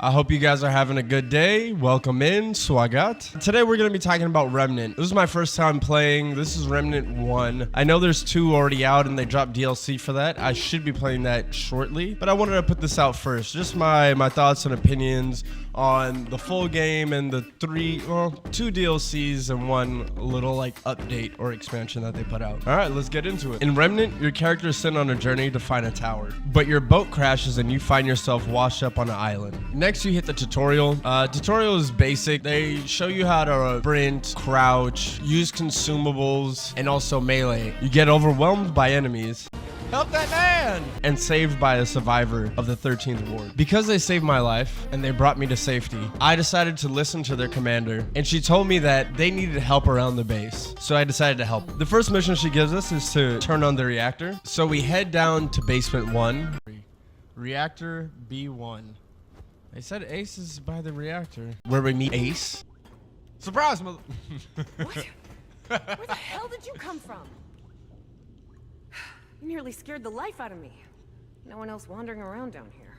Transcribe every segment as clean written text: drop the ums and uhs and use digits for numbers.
I hope you guys are having a good day. Welcome in, Swagat. Today we're going to be talking about Remnant. This is my first time playing. This is Remnant 1. I know there's 2 already out and they dropped DLC for that. I should be playing that shortly, but I wanted to put this out first. Just my thoughts and opinions on the full game and the 2 DLCs and 1 little update or expansion that they put out. All right, let's get into it. In Remnant, your character is sent on a journey to find a tower, but your boat crashes and you find yourself washed up on an island. Next, you hit the tutorial. Tutorial is basic. They show you how to sprint, crouch, use consumables, and also melee. You get overwhelmed by enemies. Help that man! And saved by a survivor of the 13th ward. Because they saved my life and they brought me to safety, I decided to listen to their commander, and she told me that they needed help around the base. So I decided to help. The first mission she gives us is to turn on the reactor. So we head down to basement 1. Reactor B1. They said Ace is by the reactor. Where we meet Ace. Surprise, mother. What? Where the hell did you come from? You nearly scared the life out of me. No one else wandering around down here.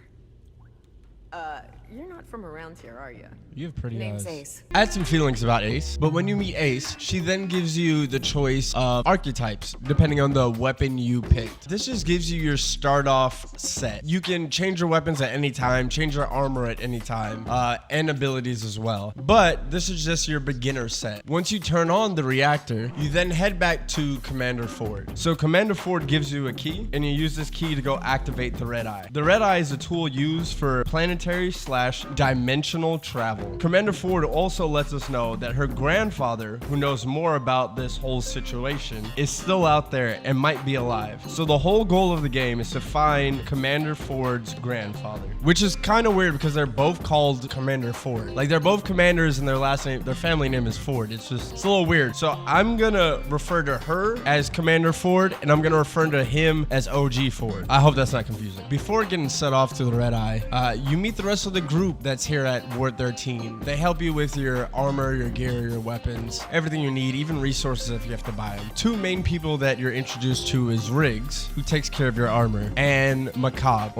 You're not from around here, are you? You have pretty Name's eyes. Ace. I had some feelings about Ace, but when you meet Ace, she then gives you the choice of archetypes, depending on the weapon you picked. This just gives you your start off set. You can change your weapons at any time, change your armor at any time, and abilities as well. But this is just your beginner set. Once you turn on the reactor, you then head back to Commander Ford. So Commander Ford gives you a key, and you use this key to go activate the Red Eye. The Red Eye is a tool used for planetary/dimensional travel. Commander Ford also lets us know that her grandfather, who knows more about this whole situation, is still out there and might be alive. So the whole goal of the game is to find Commander Ford's grandfather, which is kind of weird because they're both called Commander Ford. Like, they're both commanders and their last name, their family name is Ford. It's a little weird. So I'm gonna refer to her as Commander Ford, and I'm gonna refer to him as OG Ford. I hope that's not confusing. Before getting set off to the Red Eye, you meet the rest of the group that's here at Ward 13. They help you with your armor, your gear, your weapons, everything you need, even resources if you have to buy them. 2 main people that you're introduced to is Riggs, who takes care of your armor, and McCabe,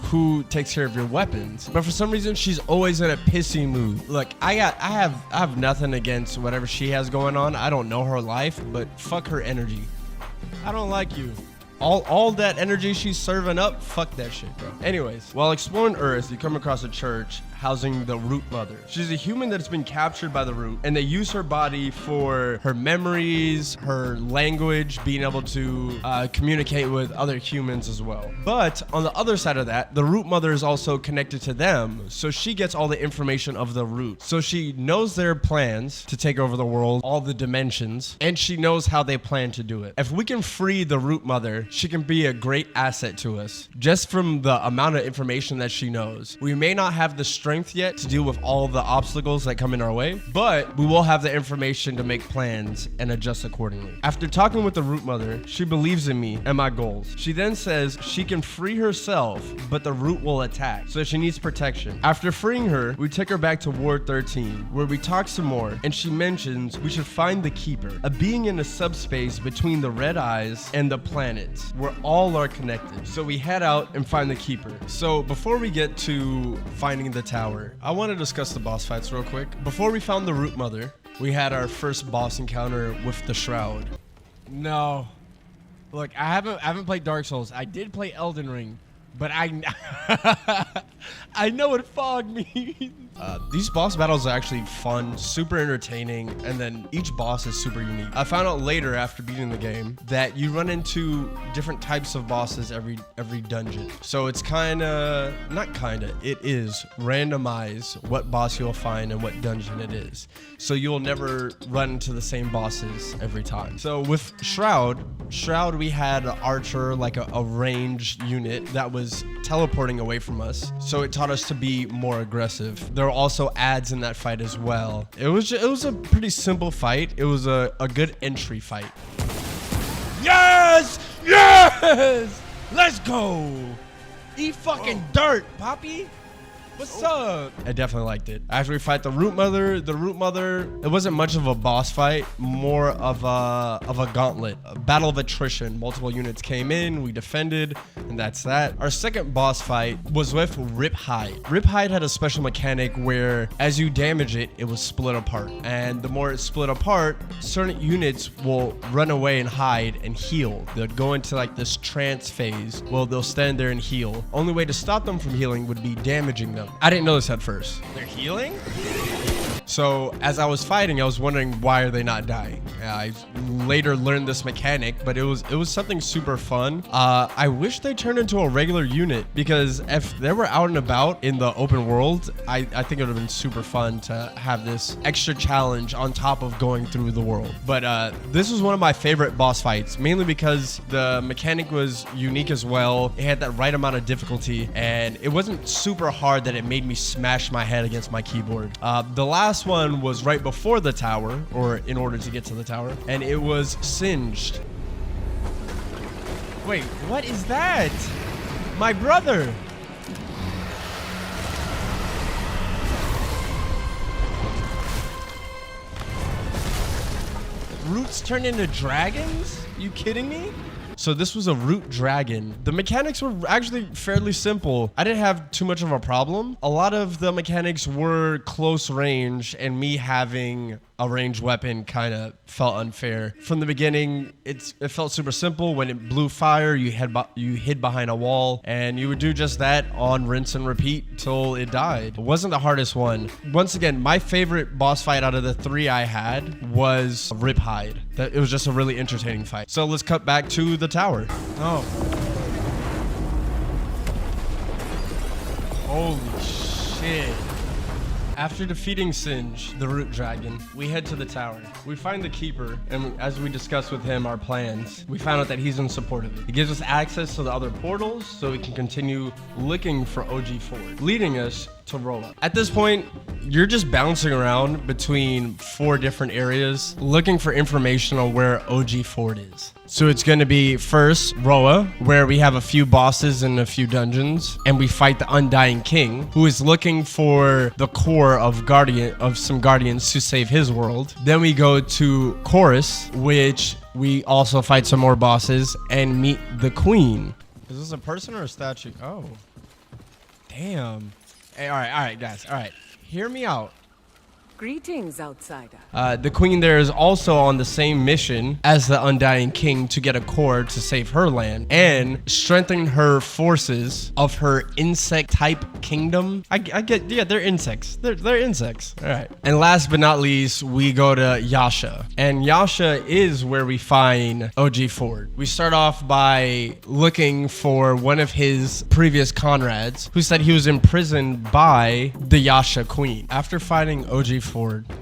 who takes care of your weapons. But for some reason, she's always in a pissy mood. Look, I have nothing against whatever she has going on. I don't know her life, but fuck her energy. I don't like you. All that energy she's serving up, fuck that shit, bro. Anyways, while exploring Earth, you come across a church housing the Root Mother. She's a human that's been captured by the Root, and they use her body for her memories, her language, being able to communicate with other humans as well. But on the other side of that, the Root Mother is also connected to them, so she gets all the information of the Root. So she knows their plans to take over the world, all the dimensions, and she knows how they plan to do it. If we can free the Root Mother, she can be a great asset to us, just from the amount of information that she knows. We may not have the strength yet to deal with all the obstacles that come in our way, but we will have the information to make plans and adjust accordingly. After talking with the Root Mother, she believes in me and my goals. She then says she can free herself, but the Root will attack, so she needs protection. After freeing her, we take her back to Ward 13, where we talk some more, and she mentions we should find the Keeper, a being in a subspace between the Red Eyes and the planets, where all are connected. So we head out and find the Keeper. So before we get to finding the tower, I want to discuss the boss fights real quick. Before we found the Root Mother, we had our first boss encounter with the Shroud. No. Look, I haven't played Dark Souls. I did play Elden Ring, but I know what fog means. These boss battles are actually fun, super entertaining, and then each boss is super unique. I found out later after beating the game that you run into different types of bosses every dungeon. So it's it is randomized what boss you'll find and what dungeon it is. So you'll never run into the same bosses every time. So with Shroud, we had an archer, like a ranged unit that was teleporting away from us. So it taught us to be more aggressive. There were also ads in that fight as well. It was a pretty simple fight. It was a good entry fight. Yes! Yes! Let's go! Eat fucking dirt, Poppy! What's up? I definitely liked it. After we fight the Root Mother, it wasn't much of a boss fight, more of a gauntlet, a battle of attrition. Multiple units came in, we defended, and that's that. Our second boss fight was with Riptide. Riptide had a special mechanic where as you damage it, it will split apart. And the more it's split apart, certain units will run away and hide and heal. They'll go into like this trance phase. Well, they'll stand there and heal. Only way to stop them from healing would be damaging them. I didn't know this at first. They're healing? So as I was fighting, I was wondering, why are they not dying? I later learned this mechanic, but it was something super fun. I wish they turned into a regular unit, because if they were out and about in the open world, I think it would have been super fun to have this extra challenge on top of going through the world. But this was one of my favorite boss fights, mainly because the mechanic was unique as well. It had that right amount of difficulty, and it wasn't super hard that it made me smash my head against my keyboard. The last one was right before the tower, or in order to get to the tower, and it was Singed. Wait, what is that? My brother! Roots turn into dragons? You kidding me? So this was a root dragon. The mechanics were actually fairly simple. I didn't have too much of a problem. A lot of the mechanics were close range, and me having a ranged weapon kind of felt unfair. From the beginning, it felt super simple. When it blew fire, you hid behind a wall, and you would do just that on rinse and repeat till it died. It wasn't the hardest one. Once again, my favorite boss fight out of the three I had was Riptide. It was just a really entertaining fight. So let's cut back to the tower. Oh. Holy shit. After defeating Singe, the root dragon, we head to the tower. We find the keeper, and as we discuss with him our plans, we found out that he's in support of it. He gives us access to the other portals so we can continue looking for OG Ford, leading us to Rolla. At this point, you're just bouncing around between 4 different areas looking for information on where OG Ford is. So it's going to be first Rolla, where we have a few bosses and a few dungeons, and we fight the Undying King, who is looking for the core of some guardians to save his world. Then we go to Chorus, which we also fight some more bosses and meet the Queen. Is this a person or a statue? Oh, damn. Hey, all right, guys. All right, hear me out. Greetings, outsider. The Queen there is also on the same mission as the Undying King to get a core to save her land and strengthen her forces of her insect-type kingdom. I get, yeah, they're insects. They're insects. All right. And last but not least, we go to Yasha. And Yasha is where we find OG Ford. We start off by looking for one of his previous comrades who said he was imprisoned by the Yasha Queen. After fighting OG Ford,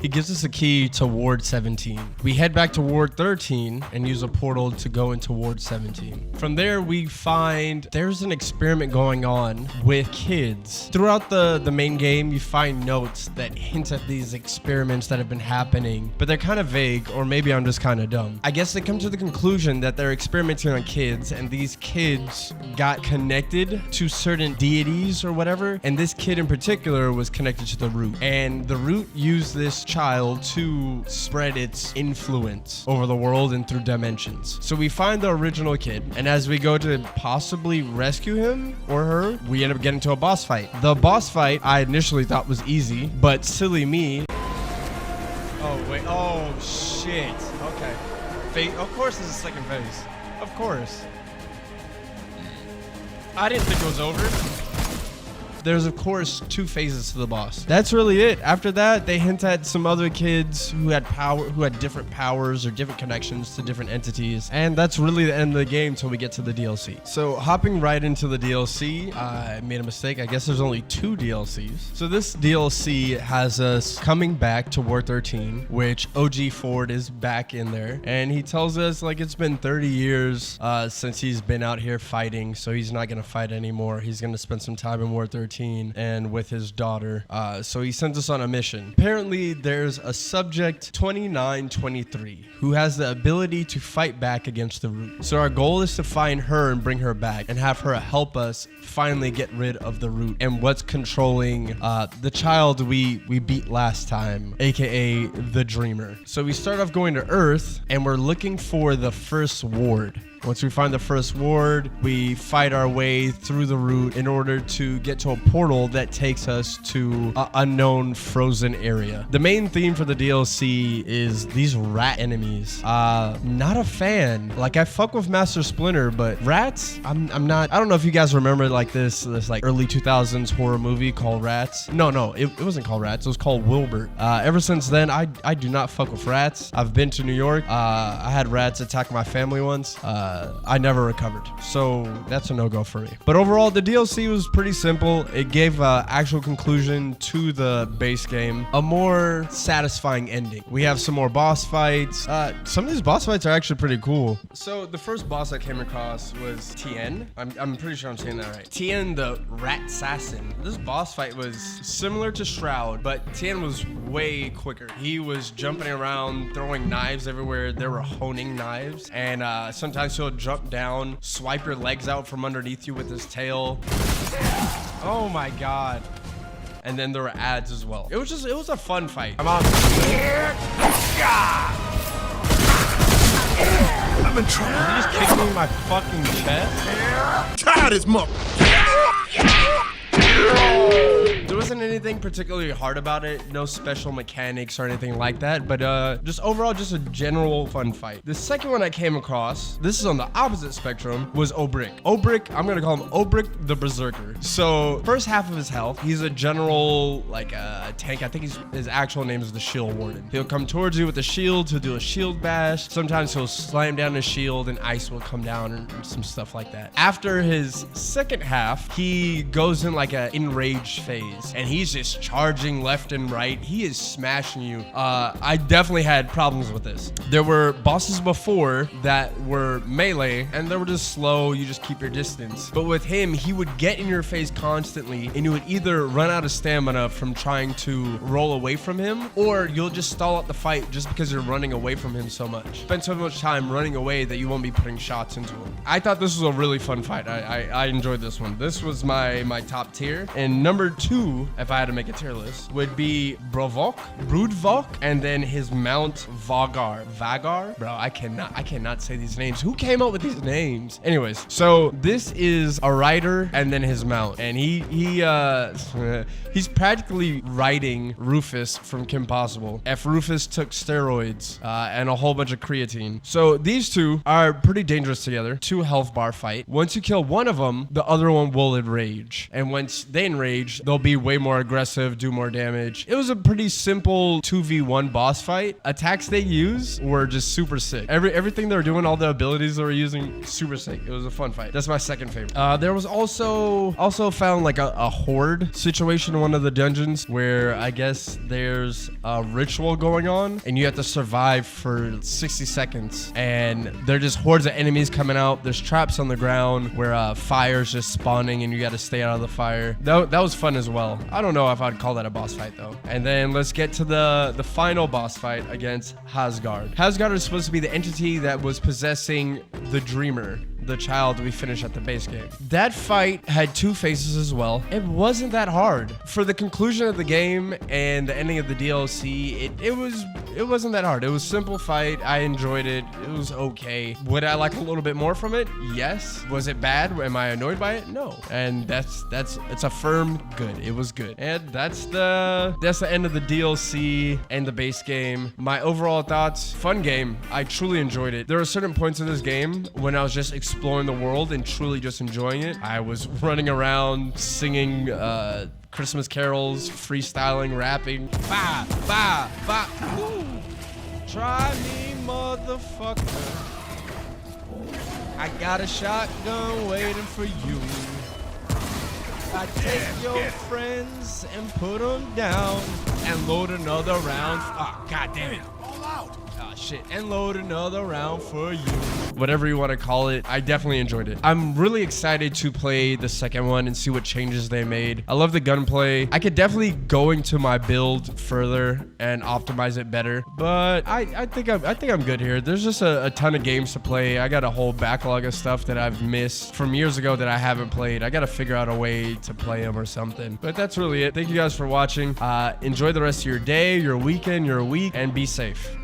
he gives us a key to Ward 17. We head back to Ward 13 and use a portal to go into Ward 17. From there, we find there's an experiment going on with kids. Throughout the main game, you find notes that hint at these experiments that have been happening, but they're kind of vague, or maybe I'm just kind of dumb. I guess they come to the conclusion that they're experimenting on kids, and these kids got connected to certain deities or whatever, and this kid in particular was connected to the root, and the root used this child to spread its influence over the world and through dimensions. So we find the original kid, and as we go to possibly rescue him or her, we end up getting to a boss fight. The boss fight I initially thought was easy, but silly me. Oh wait, oh shit. Okay. Of course there's a second phase. Of course. I didn't think it was over. There's, of course, 2 phases to the boss. That's really it. After that, they hint at some other kids who had different powers or different connections to different entities. And that's really the end of the game until we get to the DLC. So hopping right into the DLC, I made a mistake. I guess there's only 2 DLCs. So this DLC has us coming back to War 13, which OG Ford is back in there. And he tells us like it's been 30 years since he's been out here fighting. So he's not going to fight anymore. He's going to spend some time in War 13. 2013 and with his daughter. So he sends us on a mission. Apparently, there's a subject 2923 who has the ability to fight back against the root. So our goal is to find her and bring her back and have her help us finally get rid of the root and what's controlling the child we beat last time, aka the Dreamer. So we start off going to Earth and we're looking for the first ward. Once we find the first ward, we fight our way through the route in order to get to a portal that takes us to an unknown frozen area. The main theme for the DLC is these rat enemies. Not a fan. Like, I fuck with Master Splinter, but rats, I'm not. I don't know if you guys remember like this like early 2000s horror movie called Rats. No, it wasn't called Rats. It was called Wilbert. Ever since then, I do not fuck with rats. I've been to New York. I had rats attack my family once. I never recovered, so that's a no-go for me. But overall, the DLC was pretty simple. It gave an actual conclusion to the base game, a more satisfying ending. We have some more boss fights. Some of these boss fights are actually pretty cool. So the first boss I came across was Tien. I'm pretty sure I'm saying that right. Tien the Rat Assassin. This boss fight was similar to Shroud, but Tien was way quicker. He was jumping around, throwing knives everywhere. There were honing knives, and sometimes he'll jump down, swipe your legs out from underneath you with his tail. Oh my god. And then there were ads as well. It was a fun fight. Come on. I've been trying. Did you just kick me in my fucking chest? Tired as muck. There wasn't anything particularly hard about it, no special mechanics or anything like that, but just overall, just a general fun fight. The second one I came across, this is on the opposite spectrum, was Obrick. Obrick, I'm gonna call him Obrick the Berserker. So first half of his health, he's a general, like a tank. I think his actual name is the Shield Warden. He'll come towards you with a shield, he'll do a shield bash. Sometimes he'll slam down his shield and ice will come down and some stuff like that. After his second half, he goes in like a enraged phase and he's just charging left and right. He is smashing you. I definitely had problems with this. There were bosses before that were melee and they were just slow. You just keep your distance. But with him, he would get in your face constantly and you would either run out of stamina from trying to roll away from him, or you'll just stall out the fight just because you're running away from him so much. Spend so much time running away that you won't be putting shots into him. I thought this was a really fun fight. I enjoyed this one. This was my top tier. And number 2, if I had to make a tier list, would be Broodvok, and then his mount Vagar. Bro, I cannot say these names. Who came up with these names? Anyways, so this is a rider and then his mount, and he's practically riding Rufus from Kim Possible. If Rufus took steroids and a whole bunch of creatine. So these two are pretty dangerous together. 2 health bar fight. Once you kill one of them, the other one will enrage, and once they enrage, they'll be way more aggressive, do more damage. It was a pretty simple 2v1 boss fight. Attacks they use were just super sick. Everything they were doing, all the abilities they were using, super sick. It was a fun fight. That's my second favorite. There was also found like a horde situation in one of the dungeons where I guess there's a ritual going on and you have to survive for 60 seconds, and they're just hordes of enemies coming out. There's traps on the ground where fire's just spawning and you got to stay out of the fire. That was fun as well. I don't know if I'd call that a boss fight though. And then let's get to the final boss fight against Hasgard. Hasgard is supposed to be the entity that was possessing the Dreamer, the child we finished at the base game. That fight had 2 phases as well. It wasn't that hard. For the conclusion of the game and the ending of the DLC, it wasn't that hard. It was a simple fight. I enjoyed it. It was okay. Would I like a little bit more from it? Yes. Was it bad? Am I annoyed by it? No. And it's a firm good. It was good. And that's the end of the DLC and the base game. My overall thoughts, fun game. I truly enjoyed it. There are certain points in this game when I was just exploring the world and truly just enjoying it. I was running around singing Christmas carols, freestyling, rapping. Ba, ba, ba. Ooh. Try me, motherfucker. I got a shotgun waiting for you. I take your friends and put them down and load another round. Oh, god damn it. All out. Oh, shit, and load another round for you. Whatever you want to call it, I definitely enjoyed it. I'm really excited to play the second one and see what changes they made. I love the gunplay. I could definitely go into my build further and optimize it better, but I think I'm good here. There's just a ton of games to play. I got a whole backlog of stuff that I've missed from years ago that I haven't played. I got to figure out a way to play them or something. But that's really it. Thank you guys for watching. Enjoy the rest of your day, your weekend, your week, and be safe.